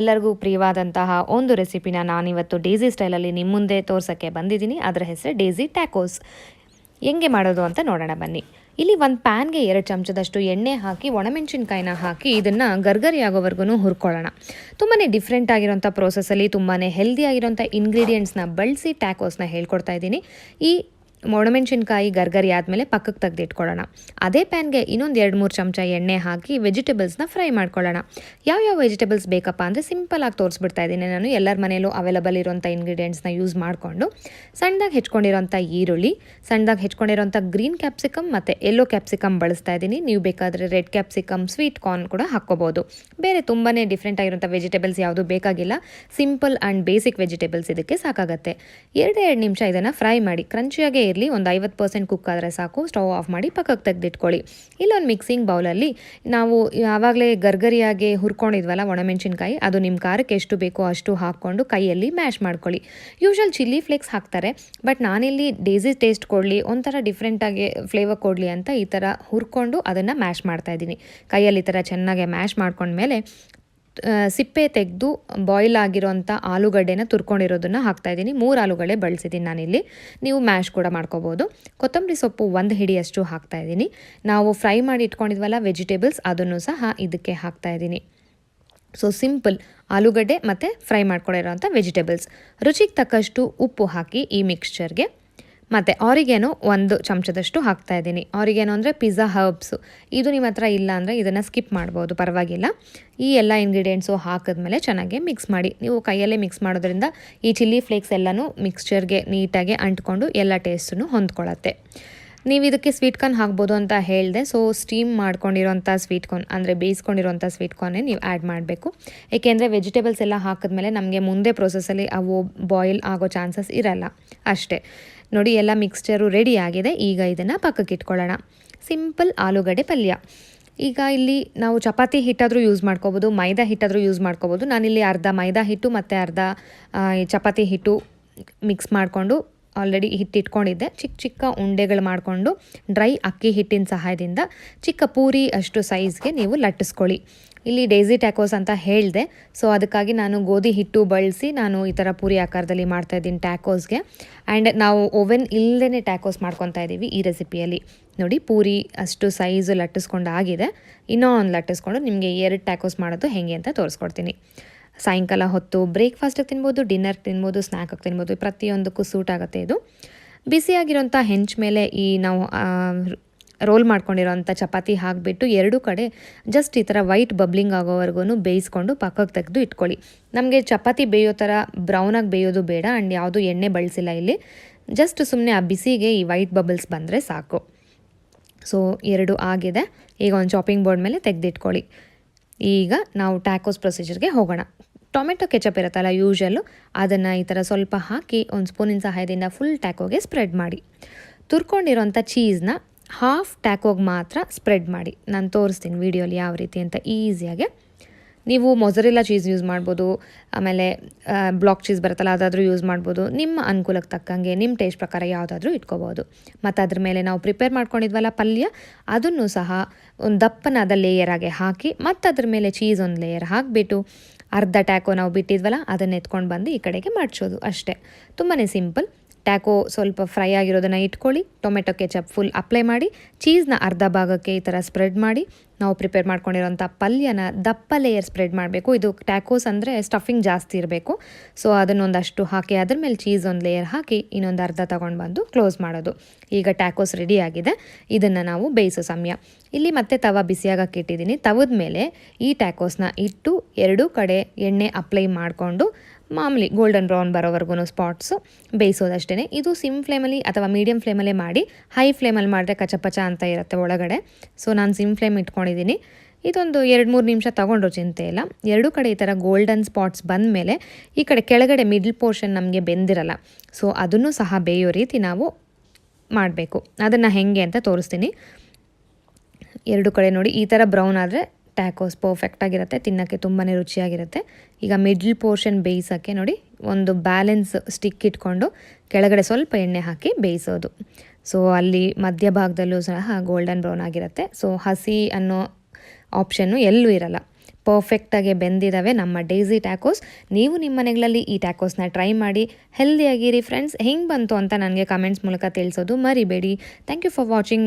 ಎಲ್ಲರಿಗೂ ಪ್ರಿಯವಾದಂತಹ ಒಂದು ರೆಸಿಪಿನ ನಾನಿವತ್ತು ಡೇಸಿ ಸ್ಟೈಲಲ್ಲಿ ನಿಮ್ಮ ಮುಂದೆ ತೋರ್ಸೋಕ್ಕೆ ಬಂದಿದ್ದೀನಿ. ಅದರ ಹೆಸರು ಡೇಸಿ ಟ್ಯಾಕೋಸ್. ಹೆಂಗೆ ಮಾಡೋದು ಅಂತ ನೋಡೋಣ ಬನ್ನಿ. ಇಲ್ಲಿ ಒಂದು ಪ್ಯಾನ್ಗೆ 2 ಚಮಚದಷ್ಟು ಎಣ್ಣೆ ಹಾಕಿ ಒಣಮೆಣಸಿನ್ಕಾಯಿನ ಹಾಕಿ ಇದನ್ನು ಗರ್ಗರಿ ಆಗೋವರೆಗೂ ಹುರ್ಕೊಳ್ಳೋಣ. ತುಂಬಾ ಡಿಫ್ರೆಂಟ್ ಆಗಿರೋಂಥ ಪ್ರೋಸೆಸ್ಸಲ್ಲಿ ತುಂಬಾ ಹೆಲ್ದಿ ಆಗಿರೋಂಥ ಇಂಗ್ರೀಡಿಯೆಂಟ್ಸ್ನ ಬಳಸಿ ಟ್ಯಾಕೋಸ್ನ ಹೇಳ್ಕೊಡ್ತಾ ಇದ್ದೀನಿ. ಈ ಒಣಮೆಣಸಿನ್ಕಾಯಿ ಗರ್ಗರಿ ಆದಮೇಲೆ ಪಕ್ಕಕ್ಕೆ ತೆಗೆದಿಟ್ಕೊಳ್ಳೋಣ. ಅದೇ ಪ್ಯಾನ್ಗೆ ಇನ್ನೊಂದು 2-3 ಚಮಚ ಎಣ್ಣೆ ಹಾಕಿ ವೆಜಿಟೇಬಲ್ಸ್ನ ಫ್ರೈ ಮಾಡ್ಕೊಳ್ಳೋಣ. ಯಾವ್ಯಾವ ವೆಜಿಟೇಬಲ್ಸ್ ಬೇಕಪ್ಪ ಅಂದರೆ ಸಿಂಪಲಾಗಿ ತೋರಿಸ್ಬಿಡ್ತಾ ಇದ್ದೀನಿ ನಾನು. ಎಲ್ಲರ ಮನೆಯಲ್ಲೂ ಅವೈಲಬಲ್ ಇರೋಂಥ ಇಂಗ್ರೀಡಿಯೆಂಟ್ಸ್ನ ಯೂಸ್ ಮಾಡಿಕೊಂಡು ಸಣ್ಣದಾಗಿ ಹೆಚ್ಕೊಂಡಿರೋಂಥ ಈರುಳ್ಳಿ, ಸಣ್ಣದಾಗಿ ಹೆಚ್ಕೊಂಡಿರೋಂಥ ಗ್ರೀನ್ ಕ್ಯಾಪ್ಸಿಕಮ್ ಮತ್ತು ಯೆಲ್ಲೋ ಕ್ಯಾಪ್ಸಿಕಮ್ ಬಳಸ್ತಾ ಇದ್ದೀನಿ. ನೀವು ಬೇಕಾದರೆ ರೆಡ್ ಕ್ಯಾಪ್ಸಿಕಮ್, ಸ್ವೀಟ್ ಕಾರ್ನ್ ಕೂಡ ಹಾಕ್ಕೋಬೋದು. ಬೇರೆ ತುಂಬಾ ಡಿಫ್ರೆಂಟ್ ಆಗಿರೋಂಥ ವೆಜಿಟೇಬಲ್ಸ್ ಯಾವುದು ಬೇಕಾಗಿಲ್ಲ. ಸಿಂಪಲ್ ಆ್ಯಂಡ್ ಬೇಸಿಕ್ ವೆಜಿಟೇಬಲ್ಸ್ ಇದಕ್ಕೆ ಸಾಕಾಗುತ್ತೆ. 2 ನಿಮಿಷ ಇದನ್ನು ಫ್ರೈ ಮಾಡಿ. ಕ್ರಂಚಿಯಾಗೇ ಇರಲಿ. ಒಂದು 50% ಕುಕ್ ಆದರೆ ಸಾಕು. ಸ್ಟವ್ ಆಫ್ ಮಾಡಿ ಪಕ್ಕಕ್ಕೆ ತೆಗೆದಿಟ್ಕೊಳ್ಳಿ. ಇಲ್ಲೊಂದು ಮಿಕ್ಸಿಂಗ್ ಬೌಲಲ್ಲಿ ನಾವು ಆವಾಗಲೇ ಗರ್ಗರಿಯಾಗಿ ಹುರ್ಕೊಂಡಿದ್ವಲ್ಲ ಒಣಮೆಣಸಿನ್ಕಾಯಿ, ಅದು ನಿಮ್ಮ ಖಾರಕ್ಕೆ ಎಷ್ಟು ಬೇಕೋ ಅಷ್ಟು ಹಾಕ್ಕೊಂಡು ಕೈಯಲ್ಲಿ ಮ್ಯಾಶ್ ಮಾಡ್ಕೊಳ್ಳಿ. ಯೂಶುವಲ್ ಚಿಲ್ಲಿ ಫ್ಲೇಕ್ಸ್ ಹಾಕ್ತಾರೆ, ಬಟ್ ನಾನಿಲ್ಲಿ ಡೇಸಿ ಟೇಸ್ಟ್ ಕೊಡಲಿ, ಒಂಥರ ಡಿಫ್ರೆಂಟಾಗಿ ಫ್ಲೇವರ್ ಕೊಡಲಿ ಅಂತ ಈ ಥರ ಹುರ್ಕೊಂಡು ಅದನ್ನು ಮ್ಯಾಶ್ ಮಾಡ್ತಾಯಿದ್ದೀನಿ. ಕೈಯಲ್ಲಿ ಈ ಥರ ಚೆನ್ನಾಗಿ ಮ್ಯಾಶ್ ಮಾಡ್ಕೊಂಡ್ಮೇಲೆ ಸಿಪ್ಪೆ ತೆಗೆದು ಬಾಯ್ಲ್ ಆಗಿರೋಂಥ ಆಲೂಗಡ್ಡೆನ ತುರ್ಕೊಂಡಿರೋದನ್ನು ಹಾಕ್ತಾಯಿದ್ದೀನಿ. 3 ಆಲೂಗಡ್ಡೆ ಬಳಸಿದ್ದೀನಿ ನಾನಿಲ್ಲಿ. ನೀವು ಮ್ಯಾಶ್ ಕೂಡ ಮಾಡ್ಕೋಬೋದು. ಕೊತ್ತಂಬರಿ ಸೊಪ್ಪು 1 ಹಿಡಿಯಷ್ಟು ಹಾಕ್ತಾಯಿದ್ದೀನಿ. ನಾವು ಫ್ರೈ ಮಾಡಿ ಇಟ್ಕೊಂಡಿದ್ವಲ್ಲ ವೆಜಿಟೇಬಲ್ಸ್, ಅದನ್ನು ಸಹ ಇದಕ್ಕೆ ಹಾಕ್ತಾಯಿದ್ದೀನಿ. ಸೊ ಸಿಂಪಲ್ ಆಲೂಗಡ್ಡೆ ಮತ್ತು ಫ್ರೈ ಮಾಡ್ಕೊಂಡಿರೋಂಥ ವೆಜಿಟೇಬಲ್ಸ್. ರುಚಿಗೆ ತಕ್ಕಷ್ಟು ಉಪ್ಪು ಹಾಕಿ ಈ ಮಿಕ್ಸ್ಚರ್ಗೆ, ಮತ್ತು ಆರಿಗೇನೋ 1 ಚಮಚದಷ್ಟು ಹಾಕ್ತಾಯಿದ್ದೀನಿ. ಆರಿಗೇನೋ ಅಂದರೆ ಪಿಜ್ಜಾ ಹರ್ಬ್ಸು. ಇದು ನಿಮ್ಮ ಹತ್ರ ಇಲ್ಲ ಅಂದರೆ ಇದನ್ನು ಸ್ಕಿಪ್ ಮಾಡ್ಬೋದು, ಪರವಾಗಿಲ್ಲ. ಈ ಎಲ್ಲ ಇಂಗ್ರೀಡಿಯೆಂಟ್ಸು ಹಾಕಿದ್ಮೇಲೆ ಚೆನ್ನಾಗಿ ಮಿಕ್ಸ್ ಮಾಡಿ. ನೀವು ಕೈಯಲ್ಲೇ ಮಿಕ್ಸ್ ಮಾಡೋದ್ರಿಂದ ಈ ಚಿಲ್ಲಿ ಫ್ಲೇಕ್ಸ್ ಎಲ್ಲನೂ ಮಿಕ್ಸ್ಚರ್ಗೆ ನೀಟಾಗಿ ಅಂಟ್ಕೊಂಡು ಎಲ್ಲ ಟೇಸ್ಟನ್ನು ಹೊಂದ್ಕೊಳ್ಳುತ್ತೆ. ನೀವು ಇದಕ್ಕೆ ಸ್ವೀಟ್ ಕಾರ್ನ್ ಹಾಕ್ಬೋದು ಅಂತ ಹೇಳಿದೆ. ಸೊ ಸ್ಟೀಮ್ ಮಾಡ್ಕೊಂಡಿರೋಂಥ ಸ್ವೀಟ್ ಕಾರ್ನ್ ಅಂದರೆ ಬೇಯಿಸ್ಕೊಂಡಿರೋಂಥ ಸ್ವೀಟ್ ಕಾರ್ನೇ ನೀವು ಆ್ಯಡ್ ಮಾಡಬೇಕು. ಏಕೆಂದರೆ ವೆಜಿಟೇಬಲ್ಸ್ ಎಲ್ಲ ಹಾಕಿದ್ಮೇಲೆ ನಮಗೆ ಮುಂದೆ ಪ್ರೊಸೆಸಲ್ಲಿ ಅವು ಬಾಯ್ಲ್ ಆಗೋ ಚಾನ್ಸಸ್ ಇರಲ್ಲ ಅಷ್ಟೇ. ನೋಡಿ, ಎಲ್ಲ ಮಿಕ್ಸ್ಚರು ರೆಡಿ ಆಗಿದೆ. ಈಗ ಇದನ್ನು ಪಕ್ಕಕ್ಕೆ ಇಟ್ಕೊಳ್ಳೋಣ. ಸಿಂಪಲ್ ಆಲೂಗಡ್ಡೆ ಪಲ್ಯ. ಈಗ ಇಲ್ಲಿ ನಾವು ಚಪಾತಿ ಹಿಟ್ಟಾದರೂ ಯೂಸ್ ಮಾಡ್ಕೋಬೋದು, ಮೈದಾ ಹಿಟ್ಟಾದರೂ ಯೂಸ್ ಮಾಡ್ಕೋಬೋದು. ನಾನಿಲ್ಲಿ ಅರ್ಧ ಮೈದಾ ಹಿಟ್ಟು ಮತ್ತು ಅರ್ಧ ಚಪಾತಿ ಹಿಟ್ಟು ಮಿಕ್ಸ್ ಮಾಡಿಕೊಂಡು ಆಲ್ರೆಡಿ ಹಿಟ್ಟಿಟ್ಕೊಂಡಿದ್ದೆ. ಚಿಕ್ಕ ಚಿಕ್ಕ ಉಂಡೆಗಳು ಮಾಡಿಕೊಂಡು ಡ್ರೈ ಅಕ್ಕಿ ಹಿಟ್ಟಿನ ಸಹಾಯದಿಂದ ಚಿಕ್ಕ ಪೂರಿ ಅಷ್ಟು ಸೈಜ್ಗೆ ನೀವು ಲಟ್ಟಿಸ್ಕೊಳ್ಳಿ. ಇಲ್ಲಿ ಡೇಸಿ ಟ್ಯಾಕೋಸ್ ಅಂತ ಹೇಳಿದೆ, ಸೊ ಅದಕ್ಕಾಗಿ ನಾನು ಗೋಧಿ ಹಿಟ್ಟು ಬಳಸಿ ನಾನು ಈ ಥರ ಪೂರಿ ಆಕಾರದಲ್ಲಿ ಮಾಡ್ತಾಯಿದ್ದೀನಿ ಟ್ಯಾಕೋಸ್ಗೆ. ಆ್ಯಂಡ್ ನಾವು ಓವೆನ್ ಇಲ್ಲದೇ ಟ್ಯಾಕೋಸ್ ಮಾಡ್ಕೊತಾ ಇದ್ದೀವಿ ಈ ರೆಸಿಪಿಯಲ್ಲಿ. ನೋಡಿ, ಪೂರಿ ಅಷ್ಟು ಸೈಜು ಲಟ್ಟಿಸ್ಕೊಂಡು ಆಗಿದೆ. ಇನ್ನೂ ಒಂದು ಲಟ್ಟಿಸ್ಕೊಂಡು ನಿಮಗೆ 2 ಟ್ಯಾಕೋಸ್ ಮಾಡೋದು ಹೇಗೆ ಅಂತ ತೋರಿಸ್ಕೊಡ್ತೀನಿ. ಸಾಯಂಕಾಲ ಹೊತ್ತು ಬ್ರೇಕ್ಫಾಸ್ಟಿಗೆ ತಿನ್ಬೋದು, ಡಿನ್ನರ್ ತಿನ್ಬೋದು, ಸ್ನ್ಯಾಕಾಗಿ ತಿನ್ಬೋದು. ಪ್ರತಿಯೊಂದಕ್ಕೂ ಸೂಟ್ ಆಗುತ್ತೆ ಇದು. ಬಿಸಿಯಾಗಿರೋಂಥ ಹೆಂಚು ಮೇಲೆ ಈ ನಾವು ರೋಲ್ ಮಾಡ್ಕೊಂಡಿರೋಂಥ ಚಪಾತಿ ಹಾಕಿಬಿಟ್ಟು 2 ಕಡೆ ಜಸ್ಟ್ ಈ ಥರ ವೈಟ್ ಬಬ್ಲಿಂಗ್ ಆಗೋವರೆಗೂ ಬೇಯಿಸ್ಕೊಂಡು ಪಕ್ಕಕ್ಕೆ ತೆಗೆದು ಇಟ್ಕೊಳ್ಳಿ. ನಮಗೆ ಚಪಾತಿ ಬೇಯೋ ಥರ ಬ್ರೌನಾಗಿ ಬೇಯೋದು ಬೇಡ. ಆ್ಯಂಡ್ ಯಾವುದು ಎಣ್ಣೆ ಬಳಸಿಲ್ಲ ಇಲ್ಲಿ. ಜಸ್ಟ್ ಸುಮ್ಮನೆ ಆ ಬಿಸಿಗೆ ಈ ವೈಟ್ ಬಬಲ್ಸ್ ಬಂದರೆ ಸಾಕು. ಸೊ 2 ಆಗಿದೆ. ಈಗ ಒಂದು ಚಾಪಿಂಗ್ ಬೋರ್ಡ್ ಮೇಲೆ ತೆಗೆದಿಟ್ಕೊಳ್ಳಿ. ಈಗ ನಾವು ಟ್ಯಾಕೋಸ್ ಪ್ರೊಸೀಜರ್ಗೆ ಹೋಗೋಣ. ಟೊಮೆಟೊ ಕೆಚಪ್ ಇರುತ್ತಲ್ಲ ಯೂಶಲ್ಲು, ಅದನ್ನು ಈ ಥರ ಸ್ವಲ್ಪ ಹಾಕಿ ಒಂದು ಸ್ಪೂನಿನ ಸಹಾಯದಿಂದ ಫುಲ್ ಟ್ಯಾಕೋಗೆ ಸ್ಪ್ರೆಡ್ ಮಾಡಿ. ತುರ್ಕೊಂಡಿರೋಂಥ ಚೀಸ್ನ ಹಾಫ್ ಟ್ಯಾಕೋಗೆ ಮಾತ್ರ ಸ್ಪ್ರೆಡ್ ಮಾಡಿ. ನಾನು ತೋರಿಸ್ತೀನಿ ವಿಡಿಯೋಲಿ ಯಾವ ರೀತಿ ಅಂತ ಈಸಿಯಾಗೆ. ನೀವು ಮೊಸರೆಲ್ಲ ಚೀಸ್ ಯೂಸ್ ಮಾಡ್ಬೋದು, ಆಮೇಲೆ ಬ್ಲಾಕ್ ಚೀಸ್ ಬರುತ್ತಲ್ಲ ಅದಾದರೂ ಯೂಸ್ ಮಾಡ್ಬೋದು. ನಿಮ್ಮ ಅನುಕೂಲಕ್ಕೆ ತಕ್ಕಂಗೆ ನಿಮ್ಮ ಟೇಸ್ಟ್ ಪ್ರಕಾರ ಯಾವುದಾದ್ರೂ ಇಟ್ಕೋಬೋದು. ಮತ್ತು ಅದ್ರ ಮೇಲೆ ನಾವು ಪ್ರಿಪೇರ್ ಮಾಡ್ಕೊಂಡಿದ್ವಲ್ಲ ಪಲ್ಯ, ಅದನ್ನು ಸಹ ಒಂದು ದಪ್ಪನಾದ ಲೇಯರಾಗೆ ಹಾಕಿ ಮತ್ತು ಅದ್ರ ಮೇಲೆ ಚೀಸ್ ಒಂದು ಲೇಯರ್ ಹಾಕಿಬಿಟ್ಟು ಅರ್ಧ ಟ್ಯಾಕೋ ನಾವು ಬಿಟ್ಟಿದ್ವಲ್ಲ ಅದನ್ನು ಎತ್ಕೊಂಡು ಬಂದು ಈ ಕಡೆಗೆ ಮಡ್ಚೋದು ಅಷ್ಟೇ. ತುಂಬಾ ಸಿಂಪಲ್. ಟ್ಯಾಕೋ ಸ್ವಲ್ಪ ಫ್ರೈ ಆಗಿರೋದನ್ನು ಇಟ್ಕೊಳ್ಳಿ. ಟೊಮೆಟೊ ಕೆಚಪ್ ಫುಲ್ ಅಪ್ಲೈ ಮಾಡಿ, ಚೀಸ್ನ ಅರ್ಧ ಭಾಗಕ್ಕೆ ಈ ಥರ ಸ್ಪ್ರೆಡ್ ಮಾಡಿ, ನಾವು ಪ್ರಿಪೇರ್ ಮಾಡ್ಕೊಂಡಿರೋಂಥ ಪಲ್ಯನ ದಪ್ಪ ಲೇಯರ್ ಸ್ಪ್ರೆಡ್ ಮಾಡಬೇಕು. ಇದು ಟ್ಯಾಕೋಸ್ ಅಂದರೆ ಸ್ಟಫಿಂಗ್ ಜಾಸ್ತಿ ಇರಬೇಕು. ಸೊ ಅದನ್ನೊಂದಷ್ಟು ಹಾಕಿ ಅದ್ರ ಮೇಲೆ ಚೀಸ್ ಒಂದು ಲೇಯರ್ ಹಾಕಿ ಇನ್ನೊಂದು ಅರ್ಧ ತೊಗೊಂಡು ಬಂದು ಕ್ಲೋಸ್ ಮಾಡೋದು. ಈಗ ಟ್ಯಾಕೋಸ್ ರೆಡಿ ಆಗಿದೆ. ಇದನ್ನು ನಾವು ಬೇಯಿಸೋ ಸಮಯ. ಇಲ್ಲಿ ಮತ್ತೆ ತವ ಬಿಸಿಯಾಗಕ್ಕೆ ಇಟ್ಟಿದ್ದೀನಿ. ತವದ ಮೇಲೆ ಈ ಟ್ಯಾಕೋಸ್ನ ಇಟ್ಟು 2 ಕಡೆ ಎಣ್ಣೆ ಅಪ್ಲೈ ಮಾಡಿಕೊಂಡು ಮಾಮೂಲಿ ಗೋಲ್ಡನ್ ಬ್ರೌನ್ ಬರೋವರೆಗೂ ಸ್ಪಾಟ್ಸು ಬೇಯಿಸೋದಷ್ಟೇ. ಇದು ಸಿಮ್ ಫ್ಲೇಮಲ್ಲಿ ಅಥವಾ ಮೀಡಿಯಮ್ ಫ್ಲೇಮಲ್ಲೇ ಮಾಡಿ. ಹೈ ಫ್ಲೇಮಲ್ಲಿ ಮಾಡಿದ್ರೆ ಕಚಪಚ ಅಂತ ಇರುತ್ತೆ ಒಳಗಡೆ. ಸೊ ನಾನು ಸಿಮ್ ಫ್ಲೇಮ್ ಇಟ್ಕೊಂಡಿದ್ದೀನಿ. ಇದೊಂದು 2-3 ನಿಮಿಷ ತೊಗೊಂಡ್ರು ಚಿಂತೆ ಇಲ್ಲ. 2 ಕಡೆ ಈ ಥರ ಗೋಲ್ಡನ್ ಸ್ಪಾಟ್ಸ್ ಬಂದ ಮೇಲೆ ಈ ಕಡೆ ಕೆಳಗಡೆ ಮಿಡ್ಲ್ ಪೋರ್ಷನ್ ನಮಗೆ ಬೆಂದಿರಲ್ಲ. ಸೊ ಅದನ್ನು ಸಹ ಬೇಯೋ ರೀತಿ ನಾವು ಮಾಡಬೇಕು. ಅದನ್ನು ಹೇಗೆ ಅಂತ ತೋರಿಸ್ತೀನಿ. 2 ಕಡೆ ನೋಡಿ ಈ ಥರ ಬ್ರೌನ್ ಆದರೆ ಟ್ಯಾಕೋಸ್ ಪರ್ಫೆಕ್ಟಾಗಿರುತ್ತೆ, ತಿನ್ನೋಕ್ಕೆ ತುಂಬಾ ರುಚಿಯಾಗಿರುತ್ತೆ. ಈಗ ಮಿಡ್ಲ್ ಪೋರ್ಷನ್ ಬೇಯಿಸೋಕ್ಕೆ ನೋಡಿ ಒಂದು ಬ್ಯಾಲೆನ್ಸ್ ಸ್ಟಿಕ್ ಇಟ್ಕೊಂಡು ಕೆಳಗಡೆ ಸ್ವಲ್ಪ ಎಣ್ಣೆ ಹಾಕಿ ಬೇಯಿಸೋದು. ಸೊ ಅಲ್ಲಿ ಮಧ್ಯಭಾಗದಲ್ಲೂ ಸಹ ಗೋಲ್ಡನ್ ಬ್ರೌನ್ ಆಗಿರುತ್ತೆ. ಸೊ ಹಸಿ ಅನ್ನೋ ಆಪ್ಷನ್ನು ಎಲ್ಲೂ ಇರಲ್ಲ. ಪರ್ಫೆಕ್ಟಾಗಿ ಬೆಂದಿದ್ದಾವೆ ನಮ್ಮ ಡೇಸಿ ಟ್ಯಾಕೋಸ್. ನೀವು ನಿಮ್ಮ ಮನೆಗಳಲ್ಲಿ ಈ ಟ್ಯಾಕೋಸ್ನ ಟ್ರೈ ಮಾಡಿ ಹೆಲ್ದಿಯಾಗಿರಿ ಫ್ರೆಂಡ್ಸ್. ಹೆಂಗೆ ಬಂತು ಅಂತ ನನಗೆ ಕಮೆಂಟ್ಸ್ ಮೂಲಕ ತಿಳಿಸೋದು ಮರಿಬೇಡಿ. Thank you for watching.